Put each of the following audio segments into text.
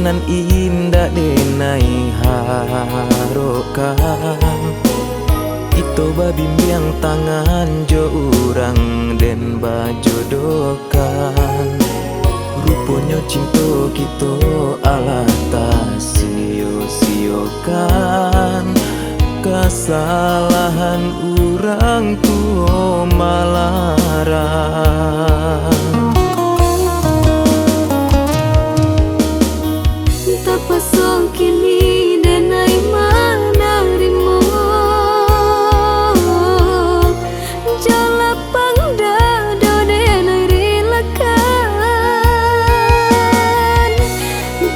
nan indah denai harokan. Ito babimbiang tangan jo urang den bajodokan. Ruponya cinta kita alah tak sio-siokan. Kesalahan urang tua malaran. Tak pasang kini denai manarimo jalapang dado denai relakan.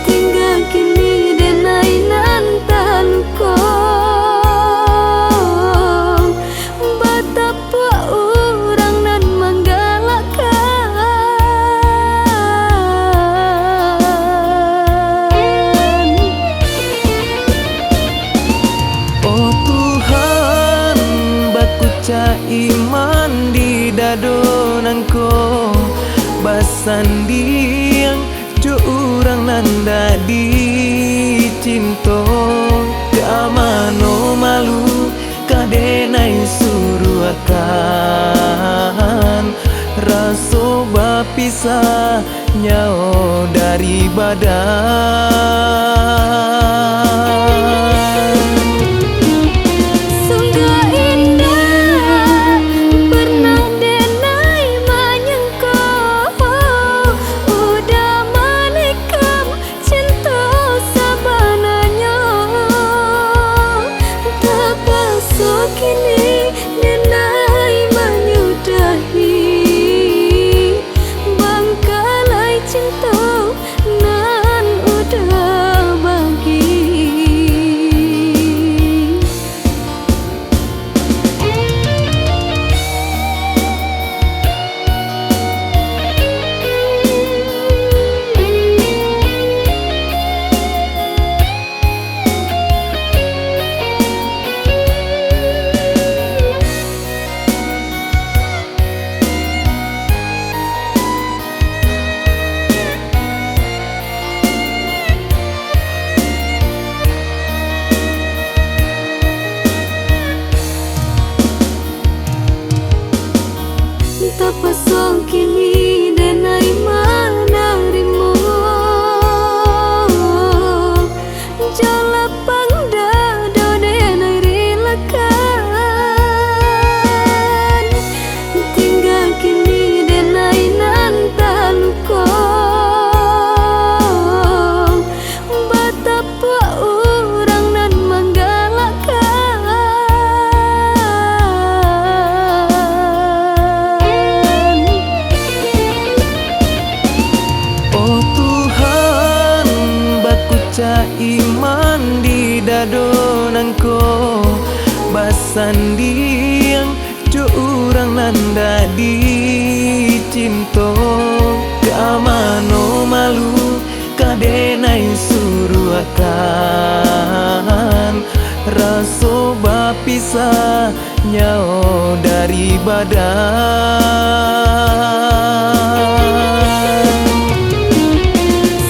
Tinggal kini denai nantaluko batapa urang nan manggalakan. Oh Tuhan, baku iman di dadonanko basandiang jo urang nanda di cinto. Kamano malu kadenai suruh akan raso bapisah nyao dari badan. Sungguh indah pernah denai menyangka udah menikam cinta sabananya. Tak pasok kini denai menyudahi bangkalai cinta nan udah bagi. Tak pasang kini denai manarimo jalapang dado denai relakan. Tinggal kini denai nantaluko batapa urang nan manggalakan. Oh Tuhan, baku iman di dadonanko basandiang jo urang nanda di cinto. Kamano malu kadenai suruh akan raso bapisah nyao dari badan.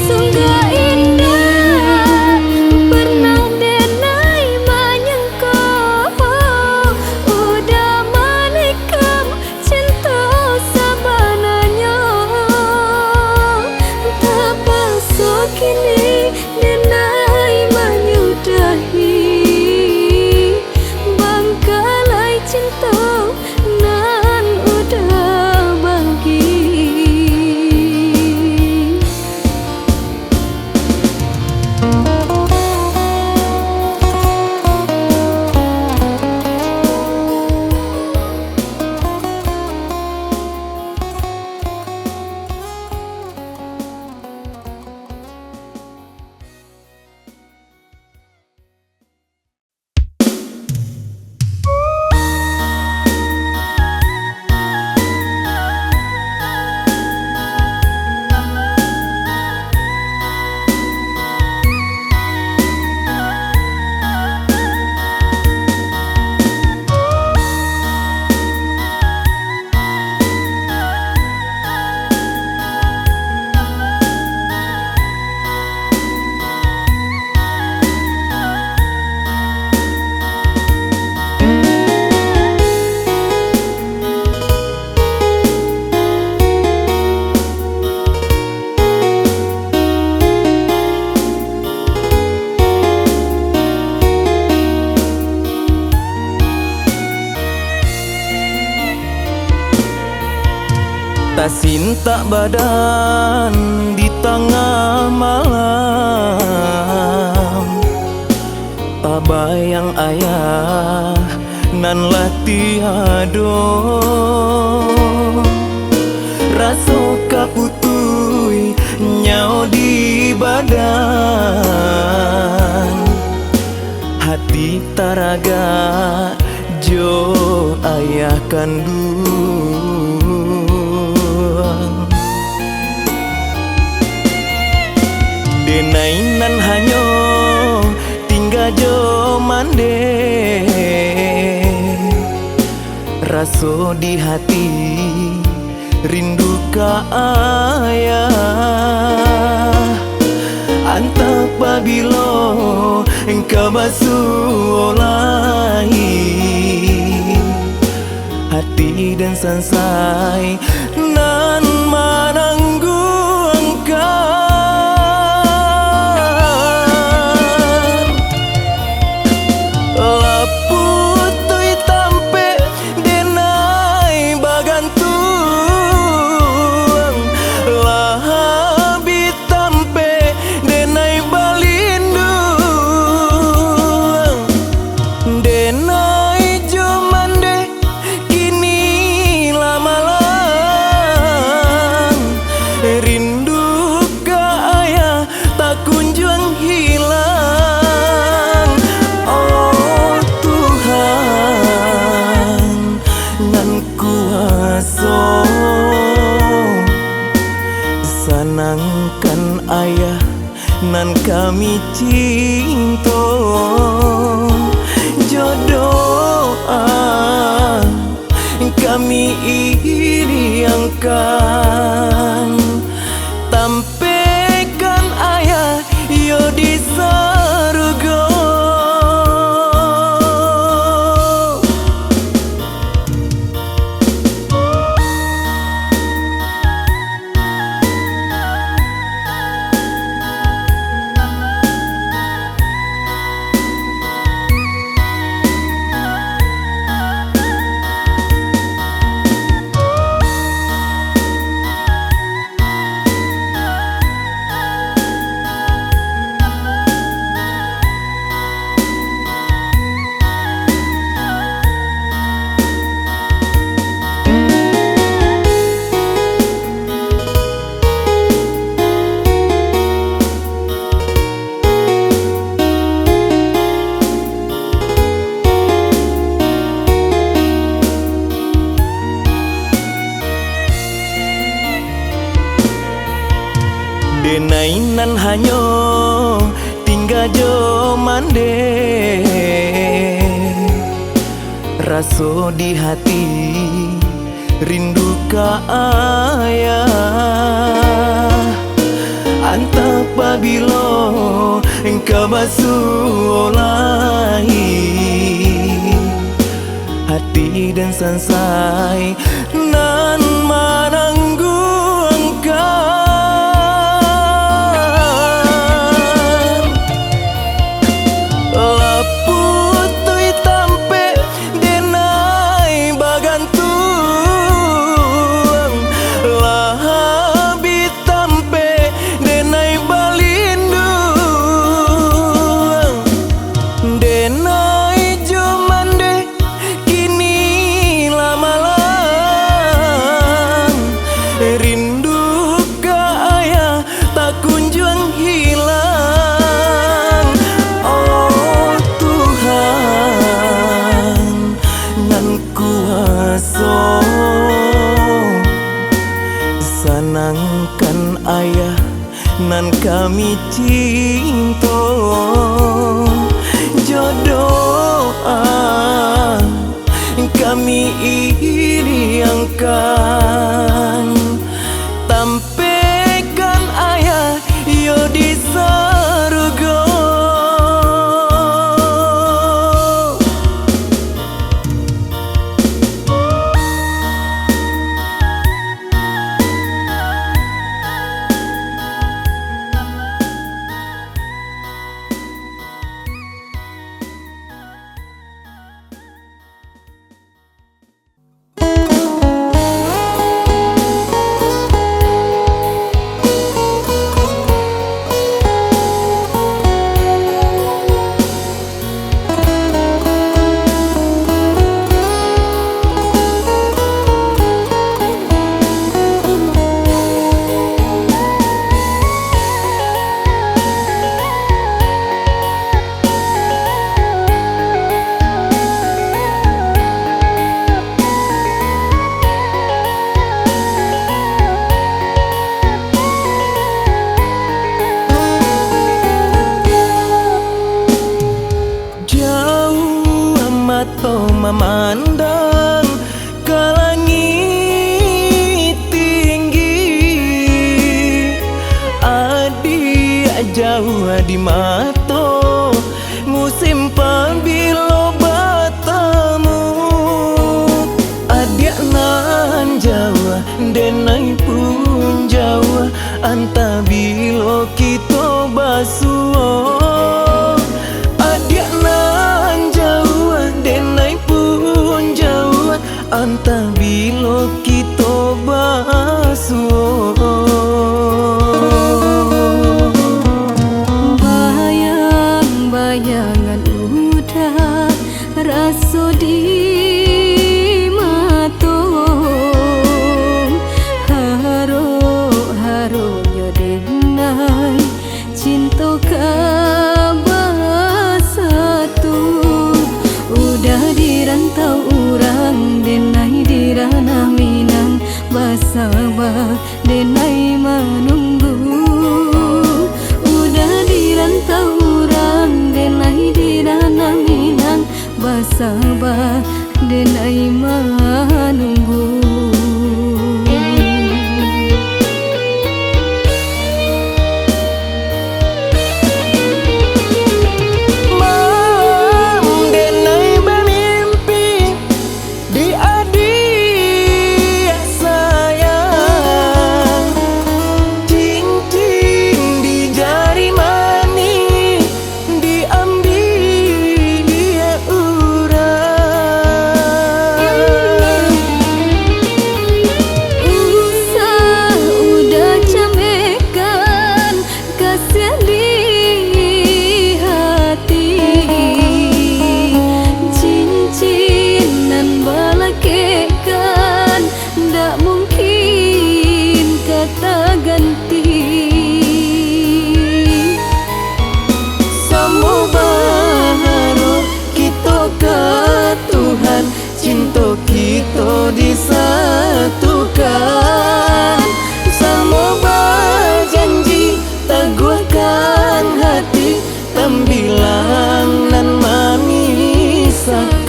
Sungguh indah pernah denai menyangka udah menikam cinta sabananya. Tak pasok kini denai menyudahi bangkalai cinta nan udah Tak sinta badan di tengah malam, abayang ayah nan lah tiado. Raso kaputui nyau di badan, hati taraga jo ayah kandung. Denainan hanyo tinggal jo mande, raso di hati rindu ka ayah. Anta pabilo engkau basuh olahi, hati dan sansai nan menanggu engkau. Laputui tampe denai bagantung, lahabi tampe denai balindung. Denai jomande kini lamalang, rindu ka ayah tak kunjung hilang. Oh Tuhan nan kuaso, senangkan ayah nan kami cinta. Jodoh kami iriangkan, tampaikan ayah yo di surga. Denainan hanyo tinggal jo mande, raso di hati rindu ka ayah. Anta pabilo engkau basuh olahi, hati dan sansai nan menanggu engkau. Laputui tampe denai bagantung, lahabi tampe denai balindung. Denai jomande kini lamalang, rindu ka ayah tak kunjung hilang. Oh Tuhan nan kuaso, senangkan ayah nan kami cinta. Jodoh kami iriangkan, tampaikan ayah yo di surga. denai pun Jawa anta bilo kita basuo adik nan Jawa denai pun Jawa anta bilo kita basuo bayang-bayangan udah rasa di matong haro-haronya denai cinta kabasatu udah dirantau orang denai dirana Minang basabah denai menunggu udah dirantau orang denai dirana Minang basabah denai menunggu. Cinta kita disatukan sama berjanji teguhkan hati tembilang dan memisahkan.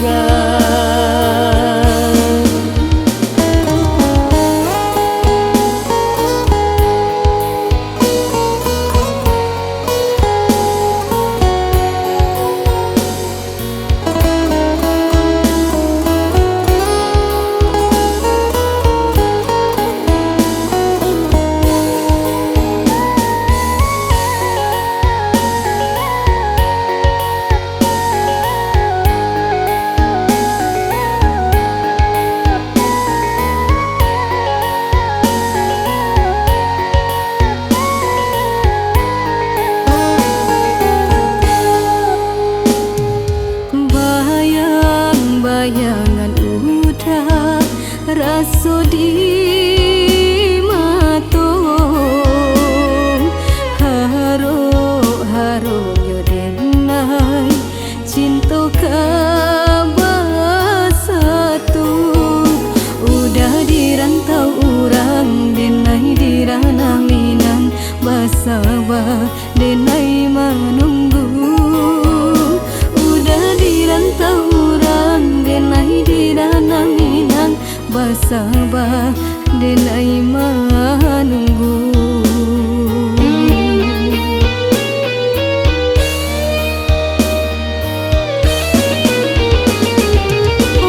Bayangan udah rasa di matong haro-haronya denai cinta kabasatu udah dirantau orang denai dirana Minang basabah denai menunggu udah dirantau denai dirana Minang basabah denai menunggu.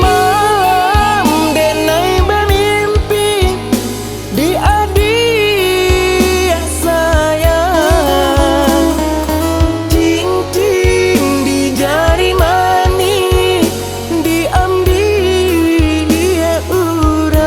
Malam denai bermimpi di adik sayang cincin di jari mani diambil dia urang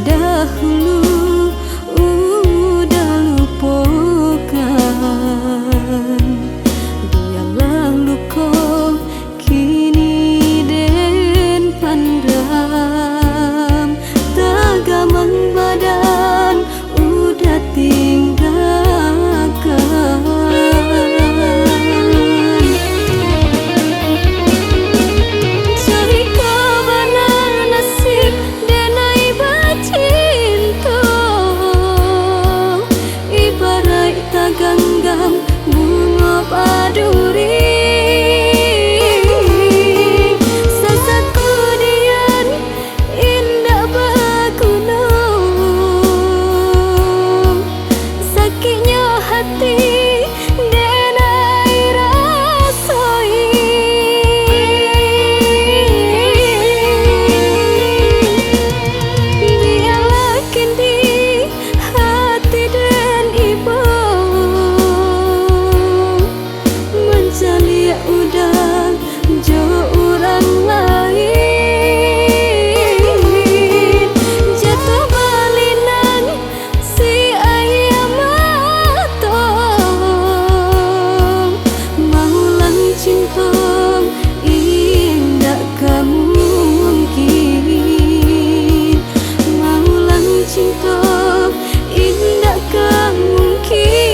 dahulu udah lupakan. Biarlah luka kini den pandam, tagamang badan udah tinggalkan. Cari kemana nasib denai bacinta, ibarat taganggam bunga paduri. Sasaku dian indah baguna, sakitnya hati denai rasai. Biarlah kini hati dan iba mencari udah jo orang lain. Jatuh balinan si ayam matang, maulang cinta indah kamu mungkin, maulang cinta indah kamu mungkin.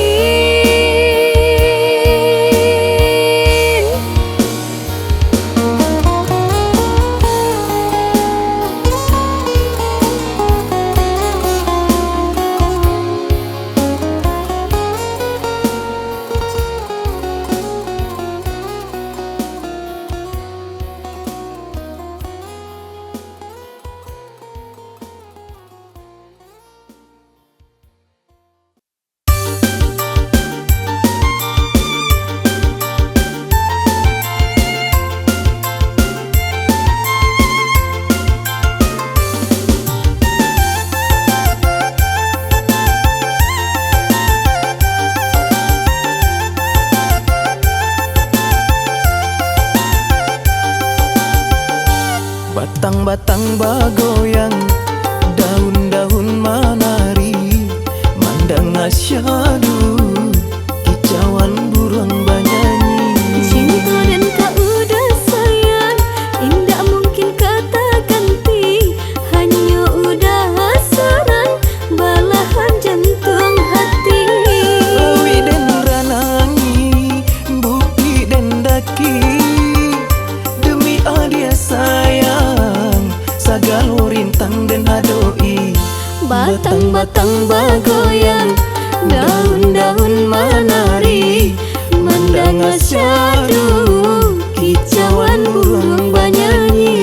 Batang-batang bagoyang, daun-daun menari, mandang asyadu, kicauan burung bernyanyi. Cinta dan kau udah sayang, indah mungkin kata ganti, hanya udah hasaran balahan jantung hati. Rawi dan ranangi, bukti dan daki, demi adia sayang, sagalo rintang dan adoi. Batang-batang bagoyang, daun-daun menari, mandang asyadu, kicauan burung bernyanyi.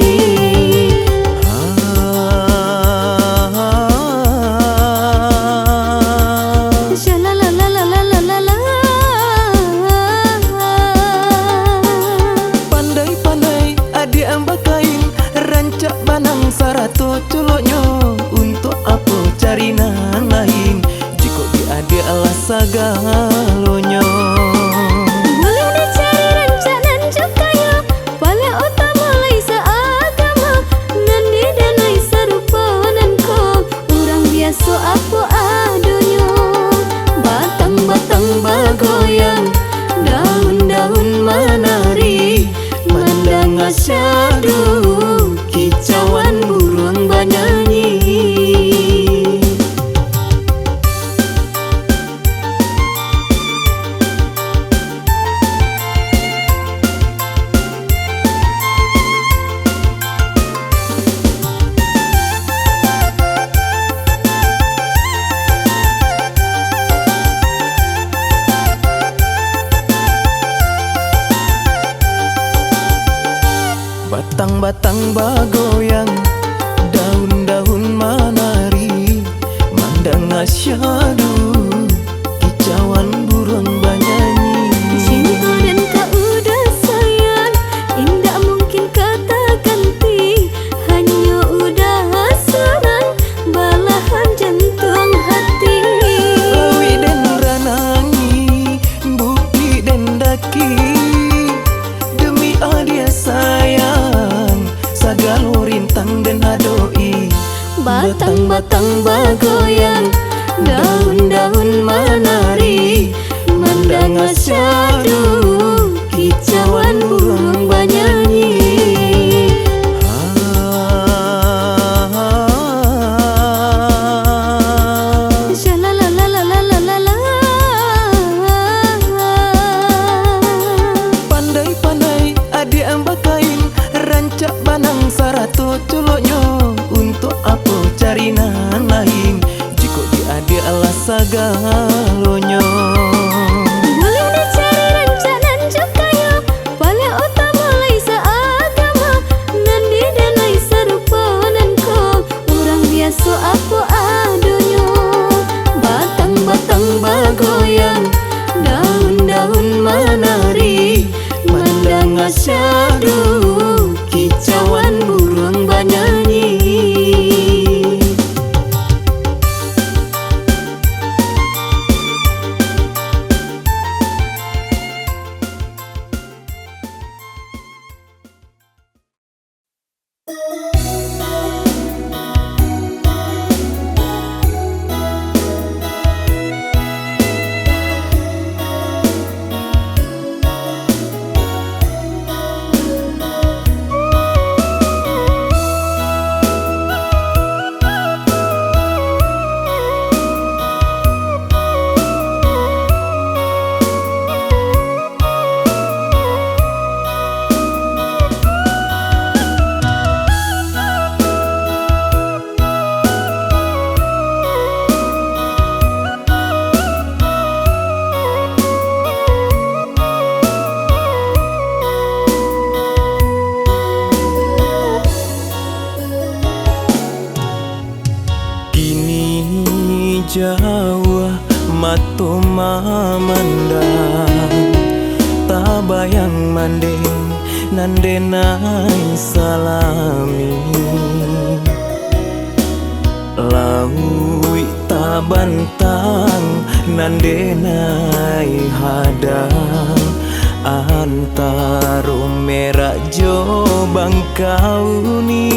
Shalalalalalalalala. Pandai-pandai adik ambakain, rancak banang sarato culoknya. Untuk apa cari nang lain, jika di adik alas sagalonya. Boleh dicari rancangan cukanya, paling utama laisa agama, nandi dan laisa rupa nanko, orang biasa apa adunya. Batang-batang bagoyang, daun-daun menari, mandang asyadu, kicauan burung bernyanyi. Batang-batang bagoyang, daun-daun menari, mandang asyadu, kicauan burung bernyanyi. Cinta dan kau udah sayang, indah mungkin kata ganti, hanya udah hasaran balahan jantung hati. Rawi dan ranangi, bukti dan daki, demi adia sayang, sagalo rintang dan adoi. Batang-batang batang bagoyang, daun-daun menari, mandang asyadu, kicauan burung bernyanyi. Pandai-pandai adik ambakain, rancak banang sarato culoknyo. Untuk apa cari nan lain, jika di adik alas sagalonyo. Boleh dicari rancangan cukayo, paling utama lai seagama, nandi dan lai serupa nanko, orang biasa apa adonyo. Batang-batang bagoyang, daun-daun menari, mandang asyadu, kicauan burung bernyanyi. Jawa matu mamandang, tabayang mandeng nandenai salami. Laui tabantang nandenai hadang, antaro merah jo bangkau ni.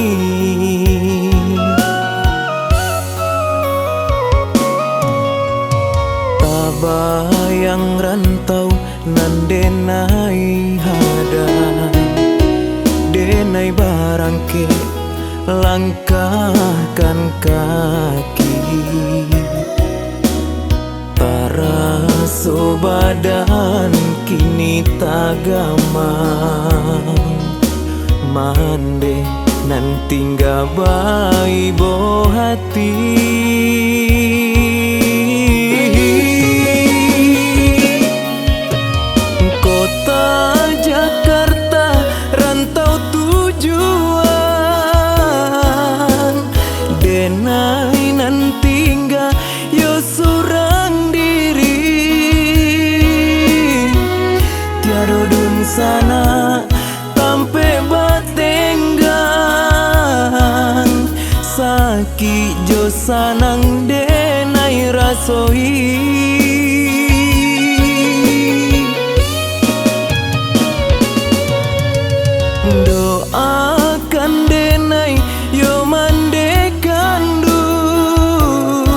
Bayang rantau nan denai hadang, denai barangke langkahkan kaki. Taraso badan kini tagamang, mande nan tinggal bayi bo hati. Sana tampe batenggang, sakit jo sanang denai rasoi. Doakan denai yo mandekan duang,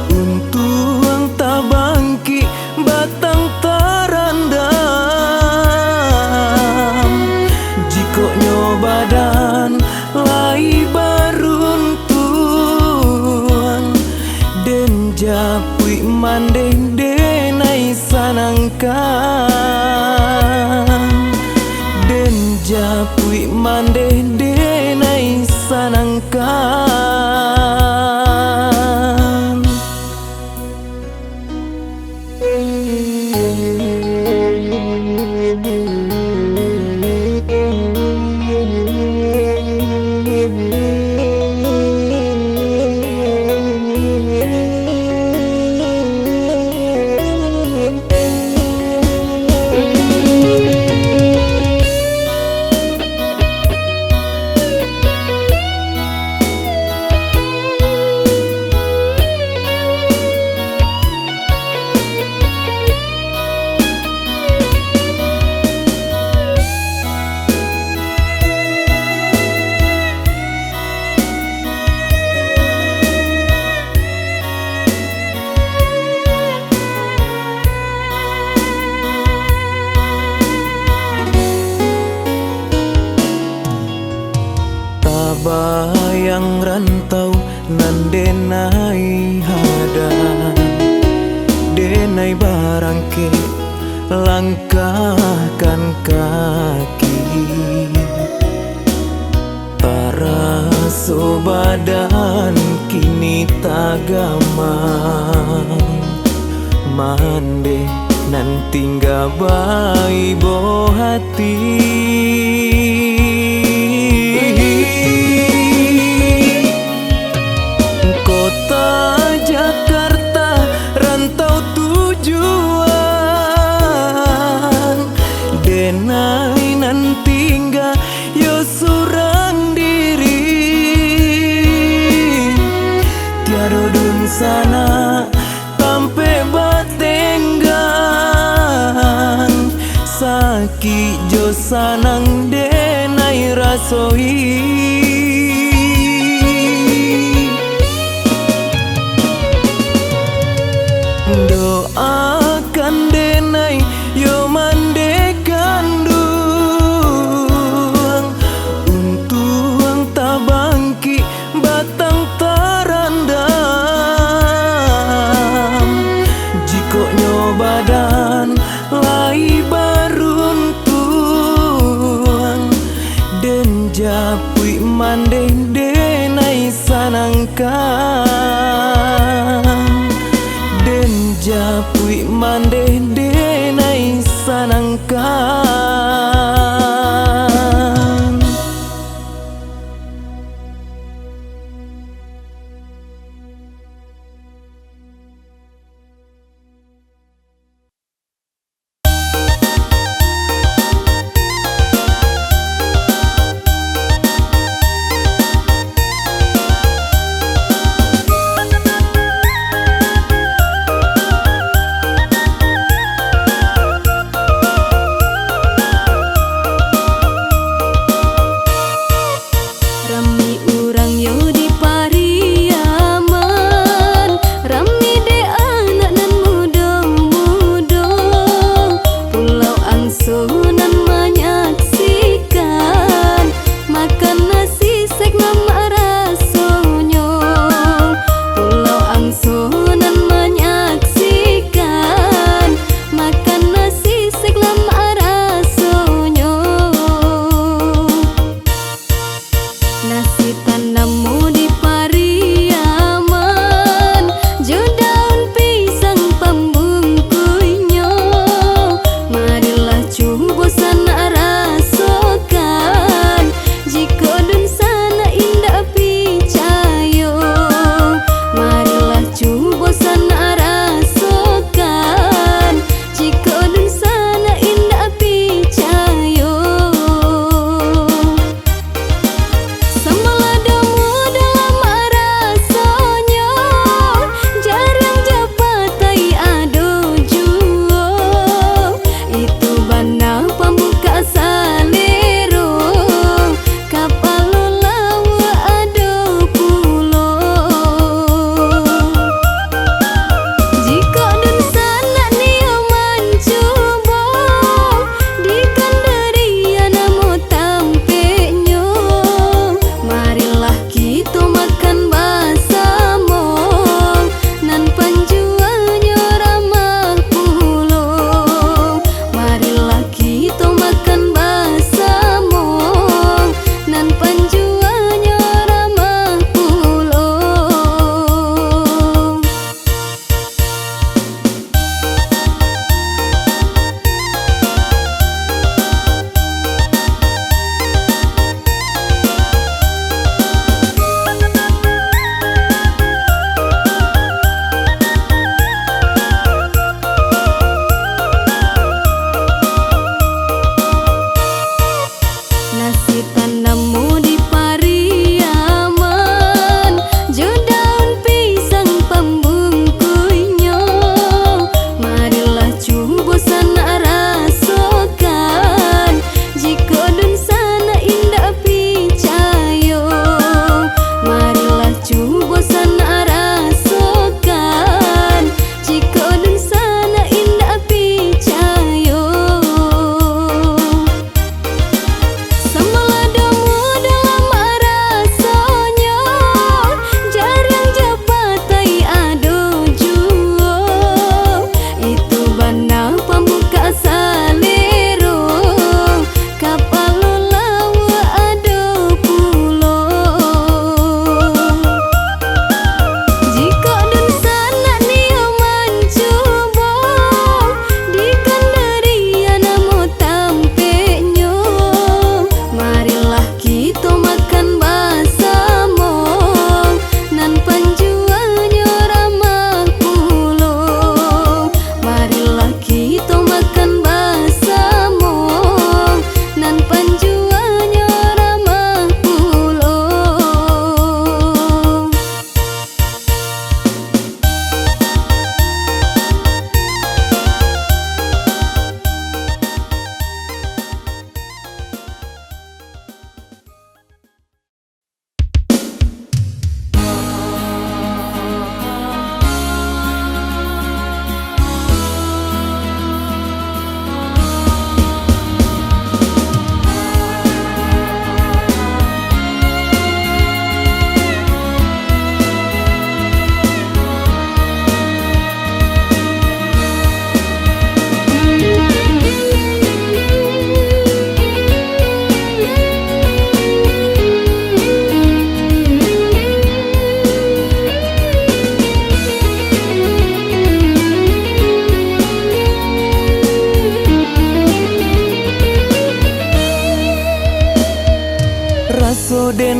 untung tabangki batang taranda. Badan lai baruntuang, den japui mandeng denai sanangkan, den japui mandeng denai sanangkan. denai hadan, denai barangke langkahkan kaki, taraso badan kini tagamang, mande nan tinggal bayi bo hati. Kota Jakarta rantau tujuan, denai nan tinggal yo surang diri, tiada dun sana tampe batenggan, saki jo sanang denai rasoi. Doakan denai yo mandekan duang, untuang tabangki batang tarandam, jiko nyo badan lai baruntuang, den japui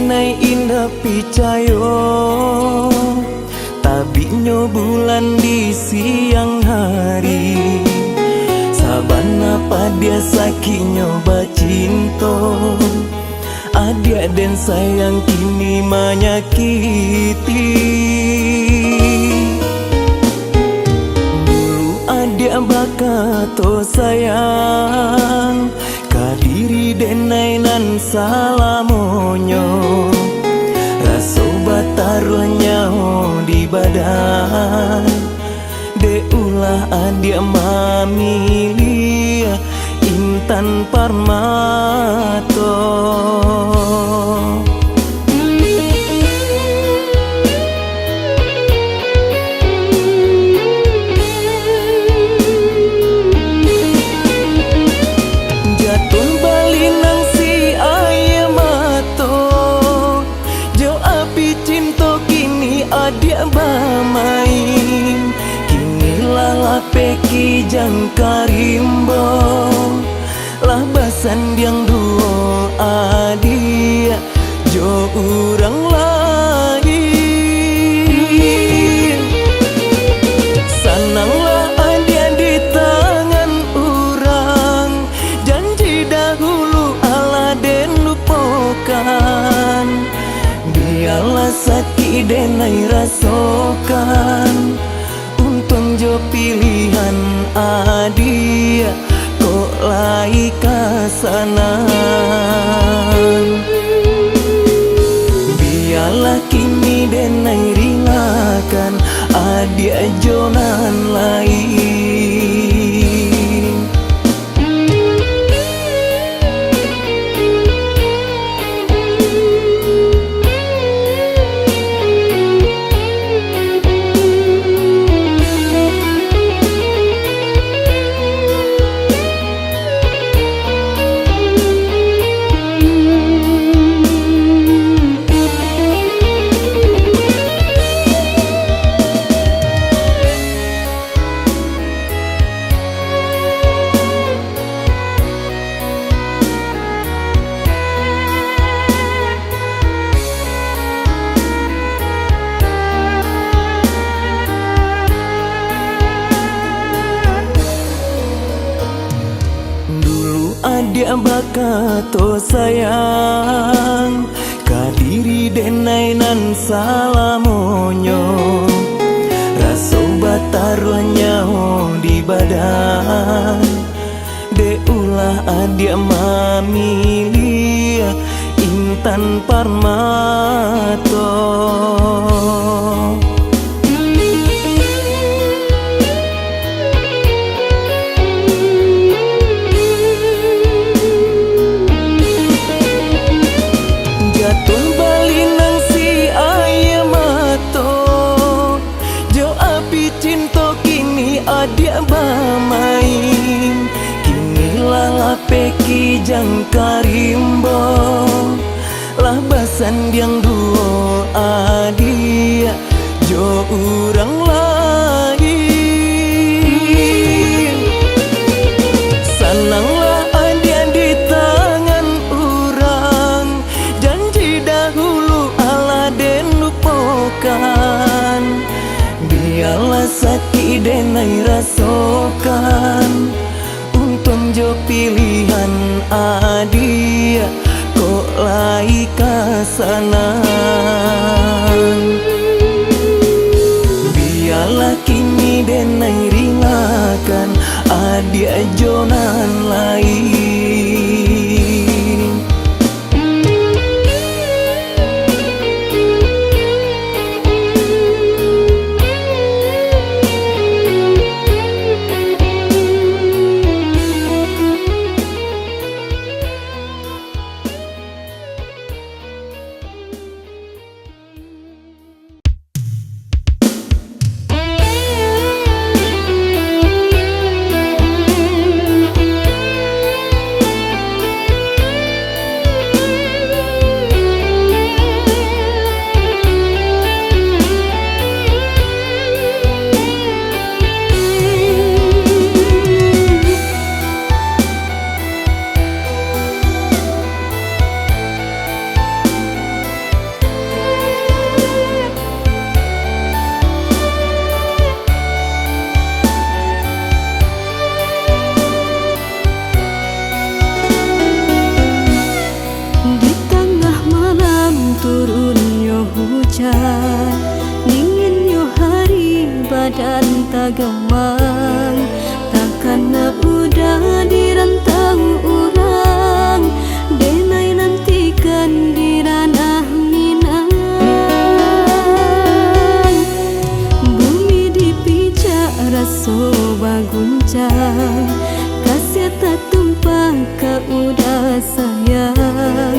denai indah picayo, tabinyo bulan di siang hari. Sabana padia sakinyo bacinto, adia dan sayang kini menyakiti. Dulu adia bakato sayang, kadiri denai nan salamonyo. Raso bataruhnya di badan, de ulah adia mamilia Intan Parmato. Jatuh balinang si ayamato, jo api cinta kini adia bamain. Kini lah peki jang karimbo, lah basan diang duo adia jo urang lain. Sananglah adia di tangan urang, janji dahulu ala den lupakan. Biarlah sakit denai rasokan, untung jo pilihan adia kok lai kasanan. Biarlah kini denai ringakan adia jonan lain. Adia bakato sayang, kadiri denai nan salamonyo. Raso bataruhnya di badan, de ulah adia mamilia Intan Parmato. Jatuh balinang si ayamato, jo api cinta kini adia bamain. Kini lah peki jang karimbo, lah basan diang duo adia jo urang lain. Sananglah adia di tangan urang, janji dahulu ala den lupakan. Biarlah sakit denai rasokan, untung jo pilihan adia kok lai kasanan. Biarlah kini denai ringakan adia jonan lain. dan tak gemang, takkan udah dirantau orang, denai nantikan di ranah Minang. Bumi dipijak raso baguncang, kasih tak tumpah ke udah sayang,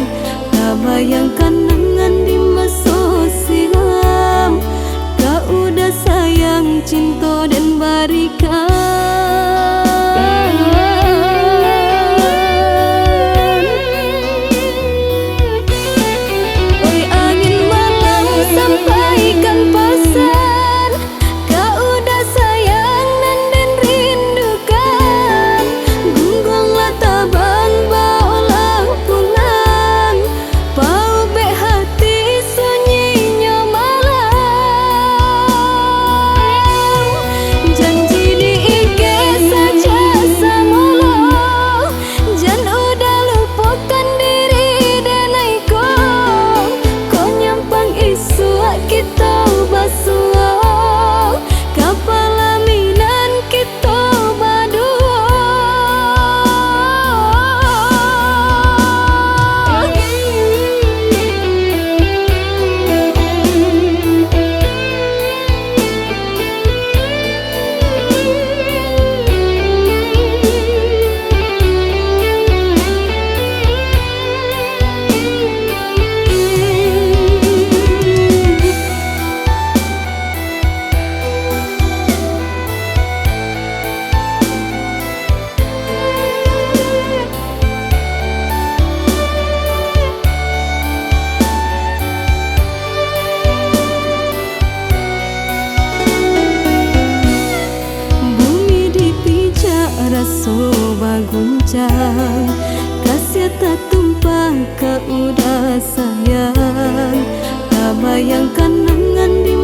tak bayangkan dengan di masa silam, kau udah sayang cinta dan barikan. Oi angin malam sampaikan pesan, kau udah sayang dan rindukan, gunggonglah tabang bawalah pulang, pau be hati sunyinya malam. Janji di ike saja samolo, jan udah lupakan diri denai ko nyampang isu kita basuh, kapala minan kita badua. Bumi dipijak raso baguncang, kasih tak tumpah ke udah sayang, tak bayangkan dengan di